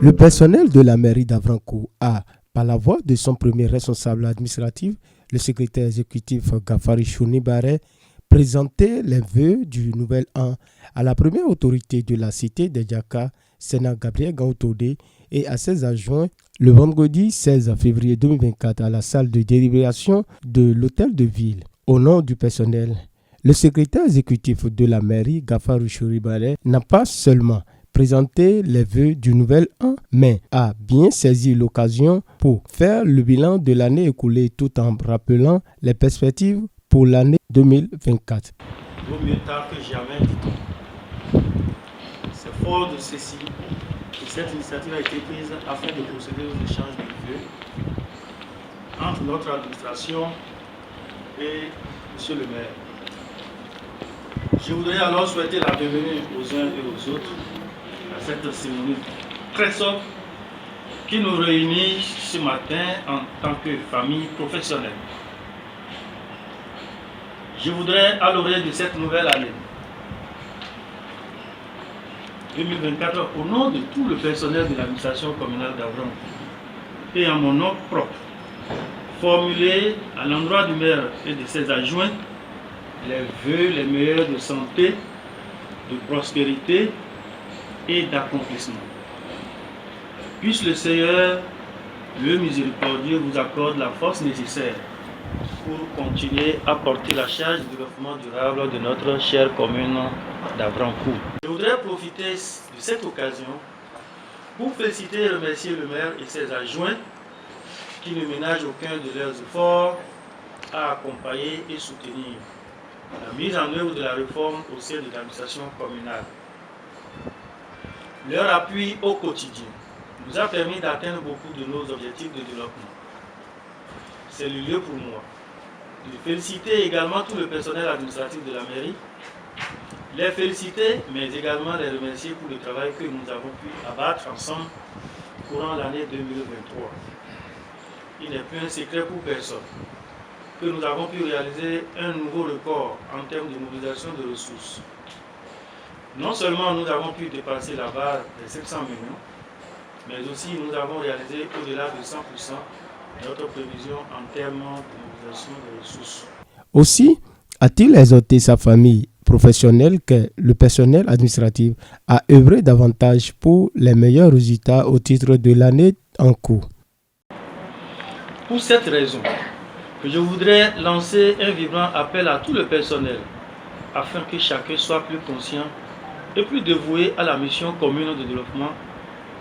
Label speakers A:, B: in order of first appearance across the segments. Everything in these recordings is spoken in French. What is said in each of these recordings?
A: Le personnel de la mairie d'Avrancourt a, par la voix de son premier responsable administratif, le secrétaire exécutif Gafari Chouni Baré, présenté les vœux du nouvel an à la première autorité de la cité de Djaka, Sénat Gabriel Gautodé, et à ses adjoints le vendredi 16 février 2024 à la salle de délibération de l'hôtel de ville. Au nom du personnel, le secrétaire exécutif de la mairie, Gafari Chouni Baré, n'a pas seulement présenter les vœux du nouvel an, mais a bien saisi l'occasion pour faire le bilan de l'année écoulée tout en rappelant les perspectives pour l'année 2024.
B: Vaut mieux tard que jamais, dit-on. C'est fort de ceci que cette initiative a été prise afin de procéder aux échanges de vœux entre notre administration et M. le maire. Je voudrais alors souhaiter la bienvenue aux uns et aux autres à cette cérémonie très sobre qui nous réunit ce matin en tant que famille professionnelle. Je voudrais, à l'orée de cette nouvelle année 2024, au nom de tout le personnel de l'administration communale d'Avrancourt et en mon nom propre, formuler à l'endroit du maire et de ses adjoints les vœux les meilleurs de santé, de prospérité et d'accomplissement. Puisse le Seigneur, le miséricordieux, vous accorde la force nécessaire pour continuer à porter la charge du développement durable de notre chère commune d'Avrancourt. Je voudrais profiter de cette occasion pour féliciter et remercier le maire et ses adjoints qui ne ménagent aucun de leurs efforts à accompagner et soutenir la mise en œuvre de la réforme au sein de l'administration communale. Leur appui au quotidien nous a permis d'atteindre beaucoup de nos objectifs de développement. C'est le lieu pour moi de féliciter également tout le personnel administratif de la mairie, les féliciter, mais également les remercier pour le travail que nous avons pu abattre ensemble courant l'année 2023. Il n'est plus un secret pour personne que nous avons pu réaliser un nouveau record en termes de mobilisation de ressources. Non seulement nous avons pu dépasser la barre des 700 millions, mais aussi nous avons réalisé au-delà de 100% notre prévision en termes de mobilisation de ressources.
A: Aussi, a-t-il exhorté sa famille professionnelle que le personnel administratif a œuvré davantage pour les meilleurs résultats au titre de l'année en cours.
B: Pour cette raison, je voudrais lancer un vibrant appel à tout le personnel afin que chacun soit plus conscient et plus dévoué à la mission commune de développement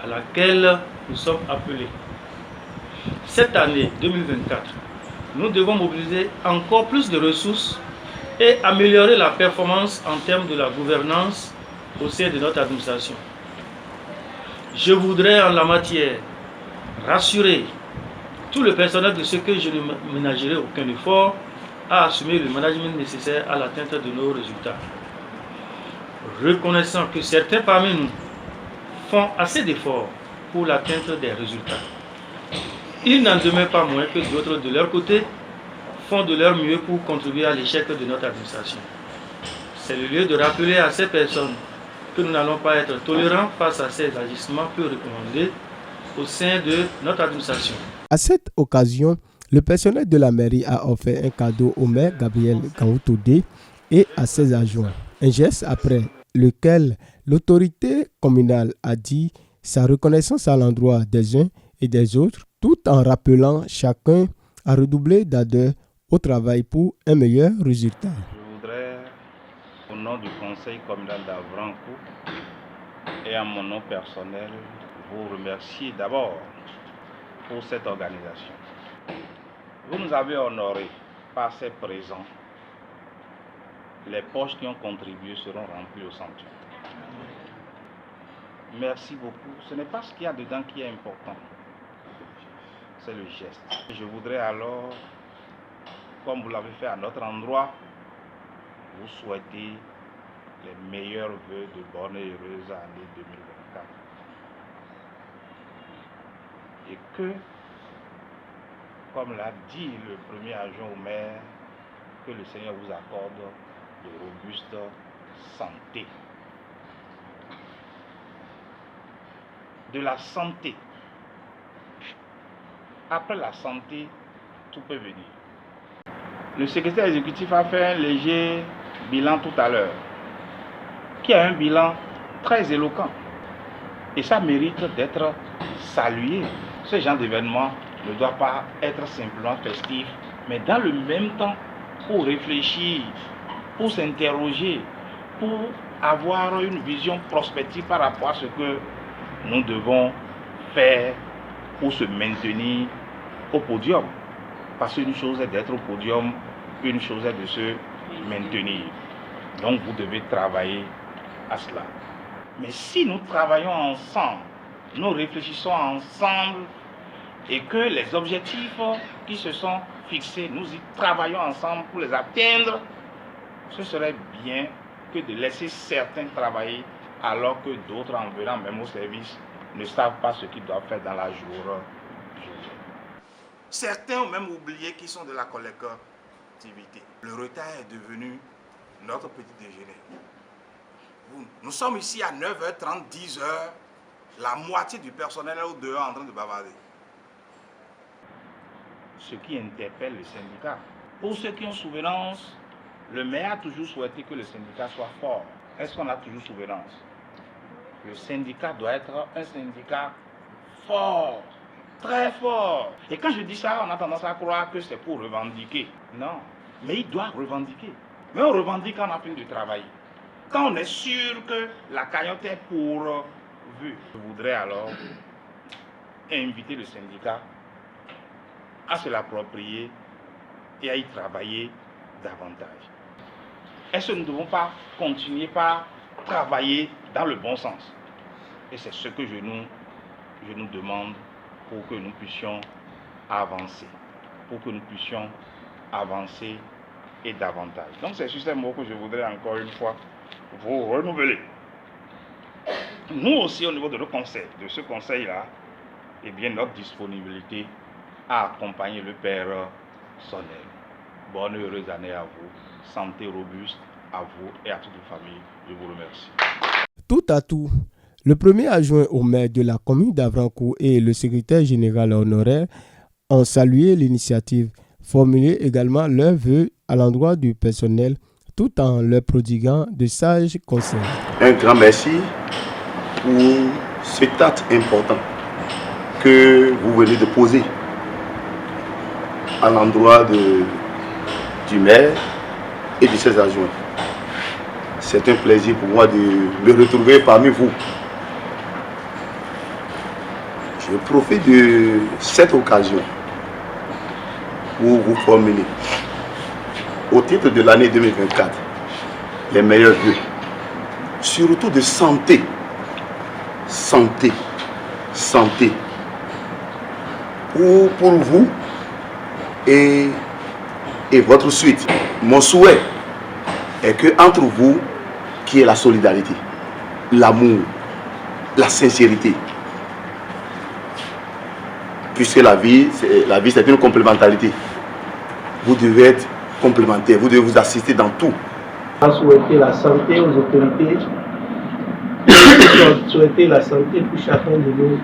B: à laquelle nous sommes appelés. Cette année 2024, nous devons mobiliser encore plus de ressources et améliorer la performance en termes de la gouvernance au sein de notre administration. Je voudrais en la matière rassurer tout le personnel de ce que je ne ménagerai aucun effort à assumer le management nécessaire à l'atteinte de nos résultats. Reconnaissant que certains parmi nous font assez d'efforts pour l'atteinte des résultats, il n'en demeure pas moins que d'autres de leur côté font de leur mieux pour contribuer à l'échec de notre administration. C'est le lieu de rappeler à ces personnes que nous n'allons pas être tolérants face à ces agissements peu recommandés au sein de notre administration.
A: À cette occasion, le personnel de la mairie a offert un cadeau au maire Gabriel Gautodé et à ses adjoints. Un geste après lequel l'autorité communale a dit sa reconnaissance à l'endroit des uns et des autres, tout en rappelant chacun à redoubler d'ardeur au travail pour un meilleur résultat.
C: Je voudrais, au nom du conseil communal d'Avrancourt et à mon nom personnel, vous remercier d'abord pour cette organisation. Vous nous avez honorés par ces présents. Les poches qui ont contribué seront remplies au sanctuaire. Merci beaucoup. Ce n'est pas ce qu'il y a dedans qui est important. C'est le geste. Je voudrais alors, comme vous l'avez fait à notre endroit, vous souhaiter les meilleurs vœux de bonne et heureuse année 2024. Et que, comme l'a dit le premier adjoint au maire, que le Seigneur vous accorde de robuste santé. De la santé. Après la santé, tout peut venir. Le secrétaire exécutif a fait un léger bilan tout à l'heure, qui a un bilan très éloquent. Et ça mérite d'être salué. Ce genre d'événement ne doit pas être simplement festif, mais dans le même temps, pour réfléchir, pour s'interroger, pour avoir une vision prospective par rapport à ce que nous devons faire pour se maintenir au podium. Parce qu'une chose est d'être au podium, une chose est de se maintenir. Donc vous devez travailler à cela. Mais si nous travaillons ensemble, nous réfléchissons ensemble et que les objectifs qui se sont fixés, nous y travaillons ensemble pour les atteindre, ce serait bien que de laisser certains travailler alors que d'autres, en venant même au service, ne savent pas ce qu'ils doivent faire dans la journée. Certains ont même oublié qu'ils sont de la collectivité. Le retard est devenu notre petit déjeuner. Nous sommes ici à 9h30, 10h, la moitié du personnel est au dehors en train de bavarder. Ce qui interpelle le syndicat. Pour ceux qui ont souvenance, le maire a toujours souhaité que le syndicat soit fort. Est-ce qu'on a toujours souvenance? Le syndicat doit être un syndicat fort, très fort. Et quand je dis ça, on a tendance à croire que c'est pour revendiquer. Non, mais il doit revendiquer. Mais on revendique quand on a fini de travailler. Quand on est sûr que la cagnotte est pourvue, je voudrais alors inviter le syndicat à se l'approprier et à y travailler davantage. Est-ce que nous ne devons pas continuer par travailler dans le bon sens? Et c'est ce que je nous demande pour que nous puissions avancer. Pour que nous puissions avancer et davantage. Donc c'est sur ces mots que je voudrais encore une fois vous renouveler. Nous aussi, au niveau de ce conseil-là, eh bien, notre disponibilité à accompagner le Père Sonnel. Bonne et heureuse année à vous. Santé robuste à vous et à toute la famille. Je vous remercie.
A: Tout à tout. Le premier adjoint au maire de la commune d'Avrancourt et le secrétaire général honoraire ont salué l'initiative, formulé également leurs vœux à l'endroit du personnel, tout en leur prodiguant de sages conseils.
D: Un grand merci pour cet acte important que vous venez de poser à l'endroit du maire et de ses adjoints. C'est un plaisir pour moi de me retrouver parmi vous. Je profite de cette occasion pour vous formuler, au titre de l'année 2024, les meilleurs vœux, surtout de santé, santé, santé, pour vous et votre suite. Mon souhait est que entre vous, qu'il y ait la solidarité, l'amour, la sincérité. Puisque la vie c'est une complémentarité. Vous devez être complémentaires, vous devez vous assister dans tout.
E: On a souhaité la santé aux autorités, souhaiter la santé pour chacun de nous.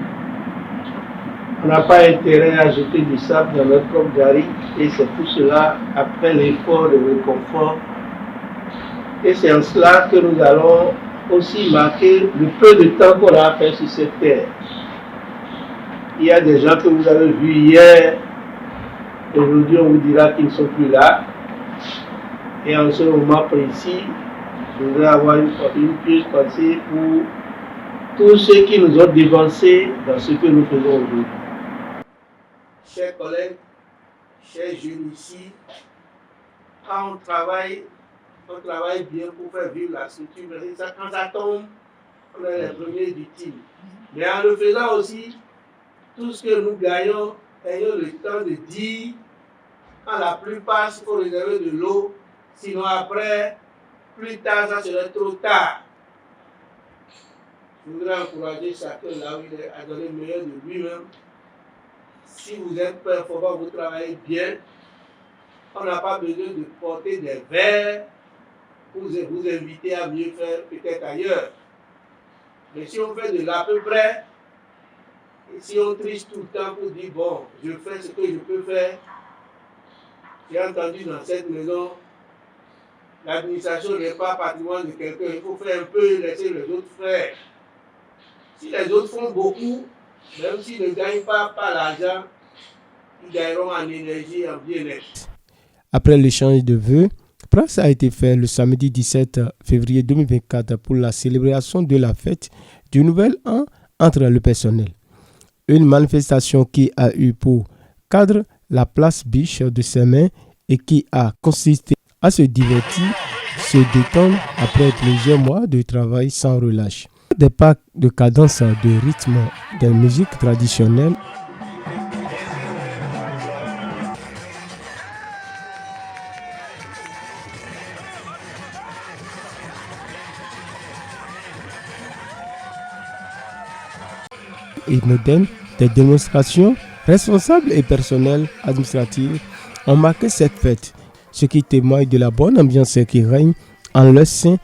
E: On n'a pas intérêt à jeter du sable dans notre propre gari et c'est pour cela, après l'effort de réconfort, et c'est en cela que nous allons aussi marquer le peu de temps qu'on a fait sur cette terre. Il y a des gens que vous avez vus hier, aujourd'hui on vous dira qu'ils ne sont plus là. Et en ce moment précis, je voudrais avoir une pieuse pensée pour tous ceux qui nous ont dévancés dans ce que nous faisons aujourd'hui. Chers collègues, chers jeunes ici, quand on travaille bien pour faire vivre la structure, quand ça tombe, on est les premiers victimes. Mais en le faisant aussi, tout ce que nous gagnons, ayons le temps de dire, quand la pluie passe, il faut réserver de l'eau, sinon après, plus tard, ça serait trop tard. Je voudrais encourager chacun là où il est à donner le meilleur de lui-même. Si vous êtes performant, vous travaillez bien, on n'a pas besoin de porter des verres vous inviter à mieux faire peut-être ailleurs. Mais si on fait de l'à peu près, et si on triche tout le temps pour dire, bon, je fais ce que je peux faire, j'ai entendu dans cette maison, l'administration n'est pas patrimoine de quelqu'un, il faut faire un peu, laisser les autres faire. Si les autres font beaucoup, même s'ils ne gagnent pas l'argent, ils gagneront en énergie et en bien-être.
A: Après l'échange de vœux, place a été fait le samedi 17 février 2024 pour la célébration de la fête du nouvel an entre le personnel. Une manifestation qui a eu pour cadre la place Biche de Semin et qui a consisté à se divertir, se détendre après plusieurs mois de travail sans relâche. Des pas de cadence, de rythme, des musiques traditionnelles. Et modernes, des démonstrations, responsables et personnels administratifs ont marqué cette fête, ce qui témoigne de la bonne ambiance qui règne en leur sein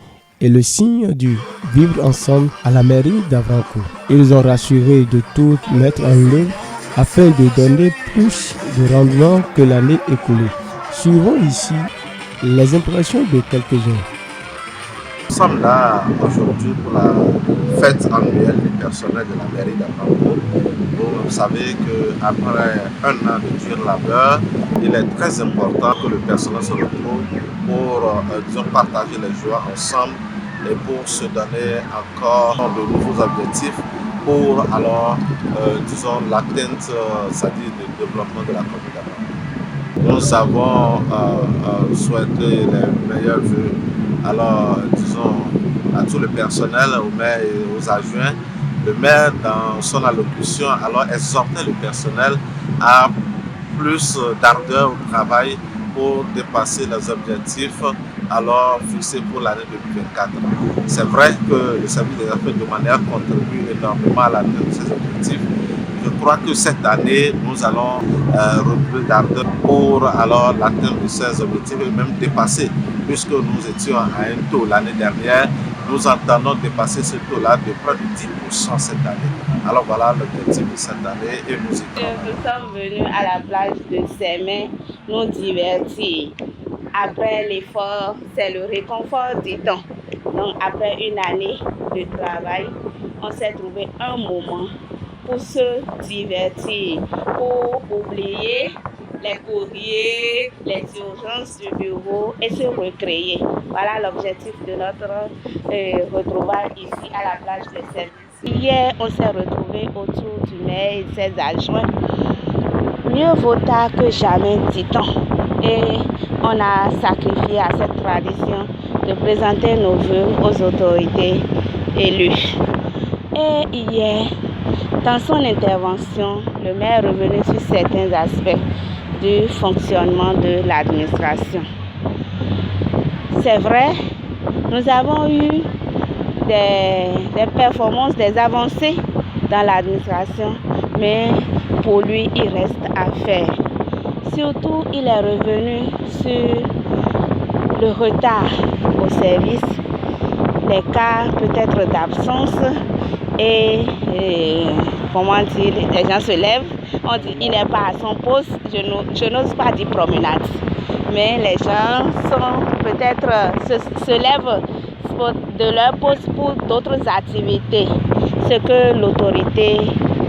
A: et le signe du vivre ensemble à la mairie d'Avrancourt. Ils ont rassuré de tout mettre en œuvre afin de donner plus de rendement que l'année écoulée. Suivons ici les impressions de quelques-uns.
F: Nous sommes là aujourd'hui pour la fête annuelle du personnel de la mairie d'Avrancourt. Vous savez qu'après un an de dur labeur, il est très important que le personnel se retrouve pour partager les joies ensemble et pour se donner encore de nouveaux objectifs pour alors, l'atteinte, c'est-à-dire le développement de la commune d'Avrancourt. Nous avons souhaité les meilleurs vœux à tout le personnel, au maire et aux adjoints. Le maire, dans son allocution, exhortait le personnel à plus d'ardeur au travail pour dépasser les objectifs fixés pour l'année 2024. C'est vrai que le service des affaires de manière contribue énormément à l'atteinte de ces objectifs. Je crois que cette année, nous allons redoubler d'ardeur pour l'atteinte de ces objectifs et même dépasser, puisque nous étions à un taux l'année dernière. Nous entendons dépasser ce taux-là de près de 10% cette année. Alors voilà l'objectif de cette année et nous y travaillons.
G: Nous sommes venus à la plage de Semin nous divertir. Après l'effort, c'est le réconfort du temps. Donc après une année de travail, on s'est trouvé un moment pour se divertir, pour oublier les courriers, les urgences du bureau et se recréer. Voilà l'objectif de notre retrouvaille ici à la plage de Semin. Hier, on s'est retrouvés autour du maire et ses adjoints. Mieux vaut tard que jamais, dit-on. Et on a sacrifié à cette tradition de présenter nos vœux aux autorités élues. Et hier, dans son intervention, le maire est revenu sur certains aspects du fonctionnement de l'administration. C'est vrai, nous avons eu des performances, des avancées dans l'administration, mais pour lui, il reste à faire. Surtout, il est revenu sur le retard au service, les cas peut-être d'absence et comment dire, les gens se lèvent, on dit il n'est pas à son poste, je n'ose pas dire promenade, mais les gens sont peut-être se lèvent de leur poste pour d'autres activités, ce que l'autorité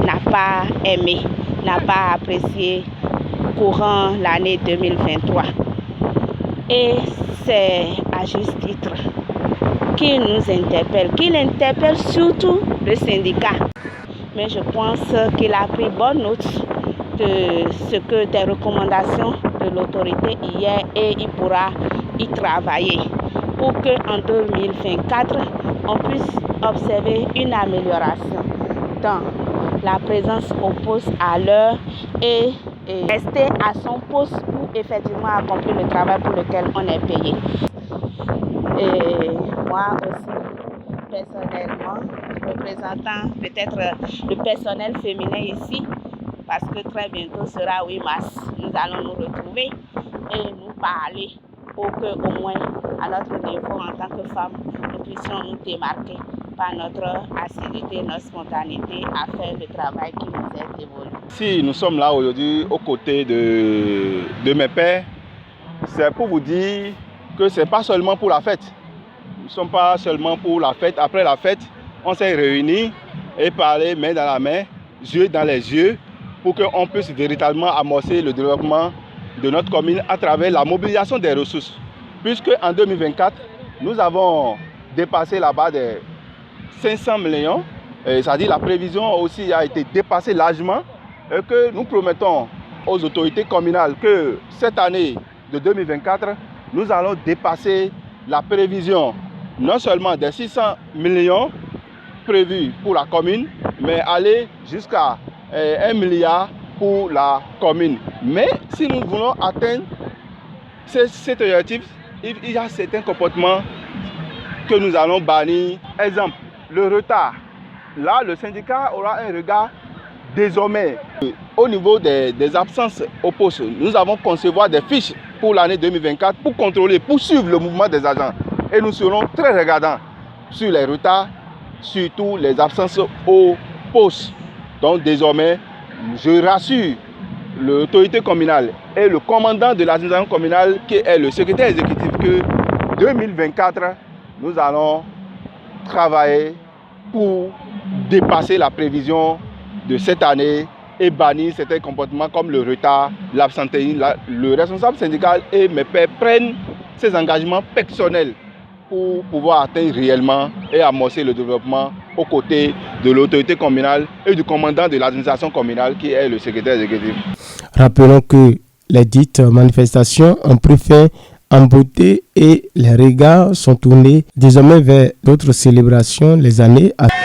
G: n'a pas aimé, n'a pas apprécié courant l'année 2023. Et c'est à juste titre qu'il nous interpelle, qu'il interpelle surtout le syndicat. Mais je pense qu'il a pris bonne note de des recommandations de l'autorité hier et il pourra y travailler pour qu'en 2024, on puisse observer une amélioration dans la présence au poste à l'heure et rester à son poste pour effectivement accomplir le travail pour lequel on est payé. Et moi aussi, personnellement, représentant peut-être le personnel féminin ici, parce que très bientôt sera 8 mars, nous allons nous retrouver et nous parler pour qu'au moins à notre niveau en tant que femmes, nous puissions nous démarquer par notre assiduité, notre spontanéité à faire le travail qui nous est dévolu.
H: Si nous sommes là aujourd'hui aux côtés de mes pères, c'est pour vous dire que ce n'est pas seulement pour la fête. Nous ne sommes pas seulement pour la fête. Après la fête, on s'est réunis et parlé main dans la main, yeux dans les yeux, pour qu'on puisse véritablement amorcer le développement de notre commune à travers la mobilisation des ressources. Puisque en 2024, nous avons dépassé la barre des 500 millions, c'est-à-dire la prévision aussi a été dépassée largement, et que nous promettons aux autorités communales que cette année de 2024, nous allons dépasser la prévision non seulement des 600 millions prévus pour la commune, mais aller jusqu'à 1 milliard pour la commune. Mais si nous voulons atteindre cet objectif, il y a certains comportements que nous allons bannir. Exemple, le retard. Là, le syndicat aura un regard désormais. Au niveau des absences au poste, nous avons concevoir des fiches pour l'année 2024 pour contrôler, pour suivre le mouvement des agents. Et nous serons très regardants sur les retards, surtout les absences au poste. Donc désormais, je rassure l'autorité communale et le commandant de l'administration communale qui est le secrétaire exécutif que 2024, nous allons travailler pour dépasser la prévision de cette année et bannir certains comportements comme le retard, l'absentéisme. Le responsable syndical et mes pairs prennent ces engagements personnels pour pouvoir atteindre réellement et amorcer le développement aux côtés de l'autorité communale et du commandant de l'administration communale qui est le secrétaire exécutif.
A: Rappelons que les dites manifestations ont pris fin en beauté et les regards sont tournés désormais vers d'autres célébrations les années à venir.